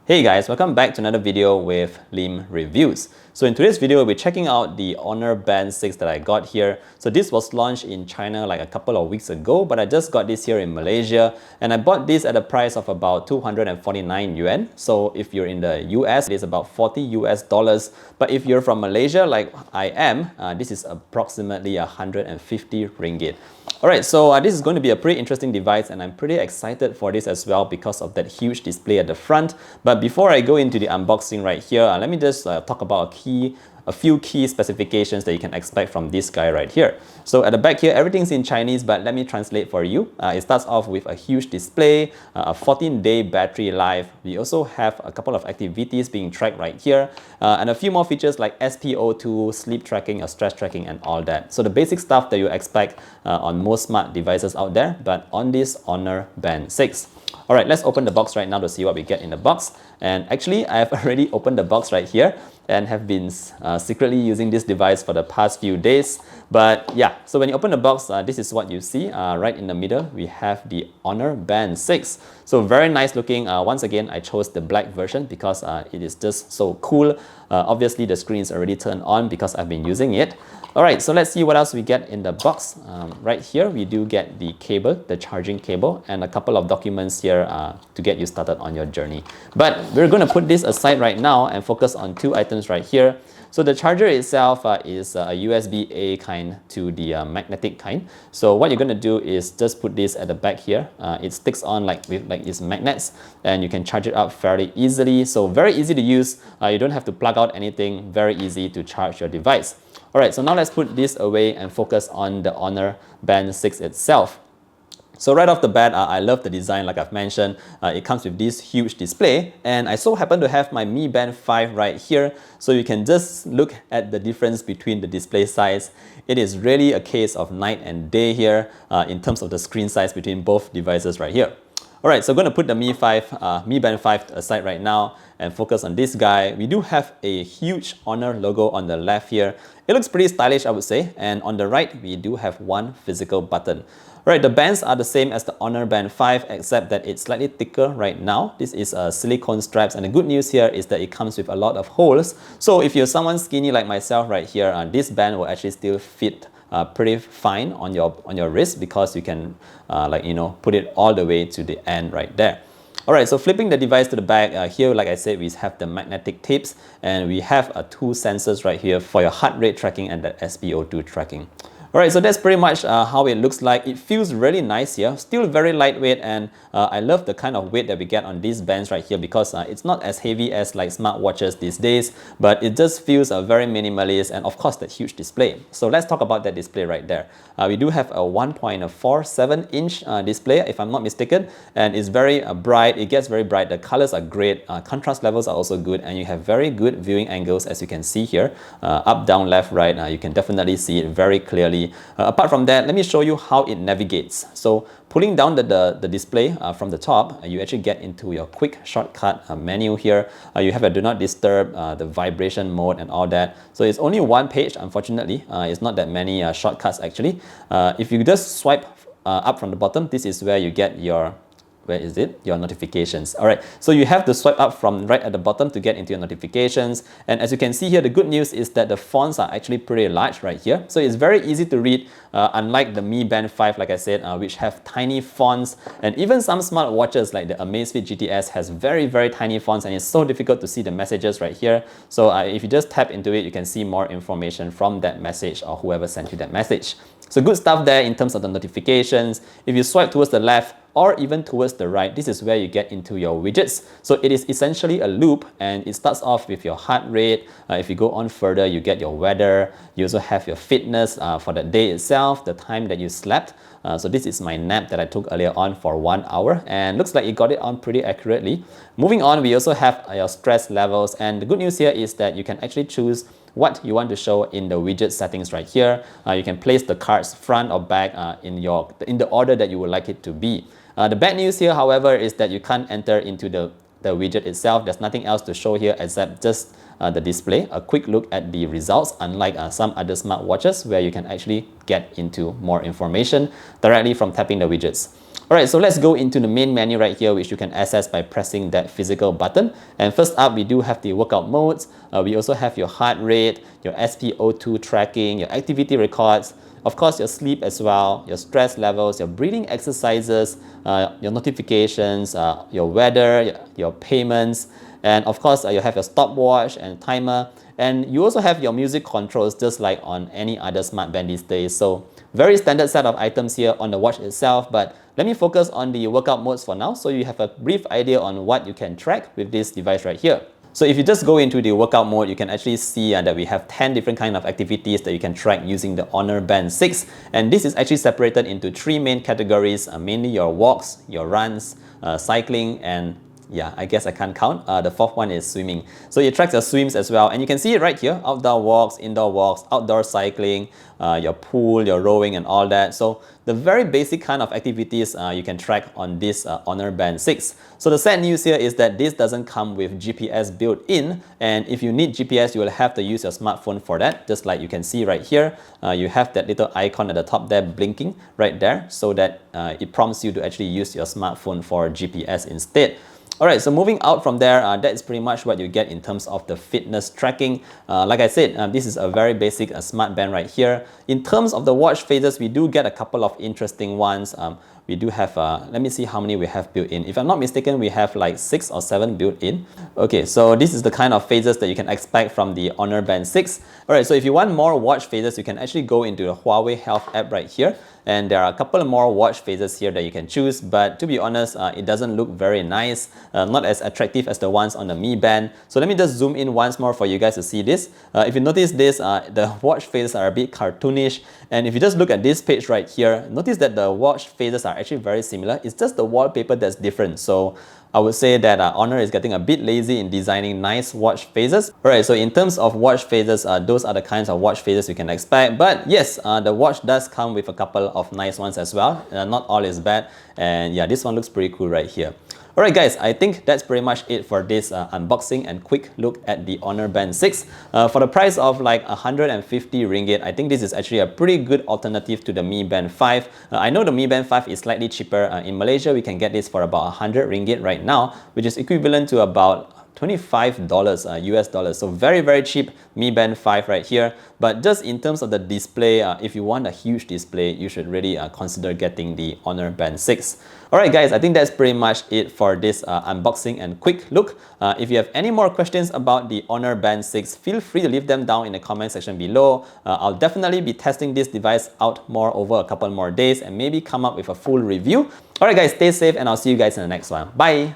Hey guys, welcome back to another video with Lim Reviews. So in today's video, we'll be checking out the Honor Band 6 that I got here. So this was launched in China like a couple of weeks ago, but I just got this here in Malaysia, and I bought this at a price of about 249 yuan. So if you're in the US, it is about 40 US dollars. But if you're from Malaysia like I am, this is approximately 150 ringgit. Alright, so this is going to be a pretty interesting device, and I'm pretty excited for this as well because of that huge display at the front. But before I go into the unboxing right here, let me just talk about a few key specifications that you can expect from this guy right here. So at the back here, everything's in Chinese, but let me translate for you. It starts off with a huge display, a 14-day battery life. We also have a couple of activities being tracked right here, and a few more features like SpO2, sleep tracking, stress tracking, and all that. So the basic stuff that you expect on most smart devices out there, but on this Honor Band 6. Alright, let's open the box right now to see what we get in the box. And actually, I have already opened the box right here and have been secretly using this device for the past few days. But yeah, so when you open the box, this is what you see. Right in the middle, we have the Honor Band 6. So very nice looking. Once again, I chose the black version because it is just so cool. Obviously, the screen is already turned on because I've been using it. Alright, so let's see what else we get in the box. Right here, we do get the cable, the charging cable, and a couple of documents here to get you started on your journey. But we're going to put this aside right now and focus on two items right here. So the charger itself is a USB-A kind to the magnetic kind. So what you're going to do is just put this at the back here. It sticks on like its magnets, and you can charge it up fairly easily. So very easy to use. You don't have to plug out anything. Very easy to charge your device. Alright, so now let's put this away and focus on the Honor Band 6 itself. So right off the bat, I love the design like I've mentioned. It comes with this huge display, and I so happen to have my Mi Band 5 right here, so you can just look at the difference between the display size. It is really a case of night and day here in terms of the screen size between both devices right here. Alright, so I'm going to put the Mi Band 5 aside right now and focus on this guy. We do have a huge Honor logo on the left here. It looks pretty stylish, I would say. And on the right, we do have one physical button. Alright, the bands are the same as the Honor Band 5, except that it's slightly thicker right now. This is silicone straps, and the good news here is that it comes with a lot of holes. So if you're someone skinny like myself right here, this band will actually still fit pretty fine on your wrist, because you can put it all the way to the end right there. Alright, so flipping the device to the back, here like I said, we have the magnetic tips, and we have two sensors right here for your heart rate tracking and the SpO2 tracking. Alright, so that's pretty much how it looks like. It feels really nice here, still very lightweight, and I love the kind of weight that we get on these bands right here, because it's not as heavy as like smartwatches these days, but it just feels very minimalist, and of course that huge display. So let's talk about that display right there. We do have a 1.47-inch display, if I'm not mistaken, and it's very bright. It gets very bright. The colors are great. Contrast levels are also good, and you have very good viewing angles, as you can see here. Up, down, left, right, you can definitely see it very clearly. Apart from that, let me show you how it navigates. So pulling down the display from the top, you actually get into your quick shortcut menu here. You have a do not disturb, the vibration mode, and all that. So it's only one page, unfortunately. It's not that many shortcuts actually. If you just swipe up from the bottom, this is where you get your your notifications. Alright, so you have to swipe up from right at the bottom to get into your notifications. And as you can see here, the good news is that the fonts are actually pretty large right here. So it's very easy to read, unlike the Mi Band 5, like I said, which have tiny fonts. And even some smartwatches like the Amazfit GTS has very, very tiny fonts, and it's so difficult to see the messages right here. So if you just tap into it, you can see more information from that message or whoever sent you that message. So good stuff there in terms of the notifications. If you swipe towards the left or even towards the right, this is where you get into your widgets. So it is essentially a loop, and it starts off with your heart rate. If you go on further, you get your weather. You also have your fitness for the day itself, the time that you slept. So this is my nap that I took earlier on for 1 hour, and looks like it got it on pretty accurately. Moving on, we also have your stress levels, and the good news here is that you can actually choose what you want to show in the widget settings right here. You can place the cards front or back in the order that you would like it to be. The bad news here, however, is that you can't enter into the widget itself. There's nothing else to show here except just the display, a quick look at the results, unlike some other smartwatches where you can actually get into more information directly from tapping the widgets. Alright, so let's go into the main menu right here, which you can access by pressing that physical button. And first up, we do have the workout modes. We also have your heart rate, your SpO2 tracking, your activity records, of course your sleep as well, your stress levels, your breathing exercises, your notifications, your weather, your payments, and of course you have your stopwatch and timer. And you also have your music controls just like on any other smartband these days. So very standard set of items here on the watch itself, but let me focus on the workout modes for now so you have a brief idea on what you can track with this device right here. So if you just go into the workout mode, you can actually see that we have 10 different kind of activities that you can track using the Honor Band 6. And this is actually separated into 3 main categories, mainly your walks, your runs, cycling, and yeah, I guess I can't count. The fourth one is swimming. So it tracks your swims as well. And you can see it right here, outdoor walks, indoor walks, outdoor cycling, your pool, your rowing and all that. So the very basic kind of activities you can track on this Honor Band 6. So the sad news here is that this doesn't come with GPS built in. And if you need GPS, you will have to use your smartphone for that. Just like you can see right here, you have that little icon at the top there blinking right there so that it prompts you to actually use your smartphone for GPS instead. Alright, so moving out from there, that is pretty much what you get in terms of the fitness tracking. Like I said, this is a very basic smart band right here. In terms of the watch phases, we do get a couple of interesting ones. We do have, let me see how many we have built in. If I'm not mistaken, we have like 6 or 7 built in. Okay, so this is the kind of phases that you can expect from the Honor Band 6. Alright, so if you want more watch phases, you can actually go into the Huawei Health app right here. And there are a couple of more watch phases here that you can choose, but to be honest, it doesn't look very nice, not as attractive as the ones on the Mi Band. So let me just zoom in once more for you guys to see this. If you notice this, the watch phases are a bit cartoonish, and if you just look at this page right here, notice that the watch phases are actually very similar. It's just the wallpaper that's different. So I would say that Honor is getting a bit lazy in designing nice watch phases. Alright, so in terms of watch phases, those are the kinds of watch phases you can expect. But yes, the watch does come with a couple of nice ones as well. Not all is bad. And yeah, this one looks pretty cool right here. Alright guys, I think that's pretty much it for this unboxing and quick look at the Honor Band 6. For the price of like 150 ringgit, I think this is actually a pretty good alternative to the Mi Band 5. I know the Mi Band 5 is slightly cheaper. In Malaysia, we can get this for about 100 ringgit right now, which is equivalent to about $25 US dollars. So very cheap Mi Band 5 right here. But just in terms of the display, if you want a huge display, you should really consider getting the Honor Band 6. Alright guys, I think that's pretty much it for this unboxing and quick look. If you have any more questions about the Honor Band 6, feel free to leave them down in the comment section below. I'll definitely be testing this device out more over a couple more days and maybe come up with a full review. Alright guys, stay safe and I'll see you guys in the next one. Bye!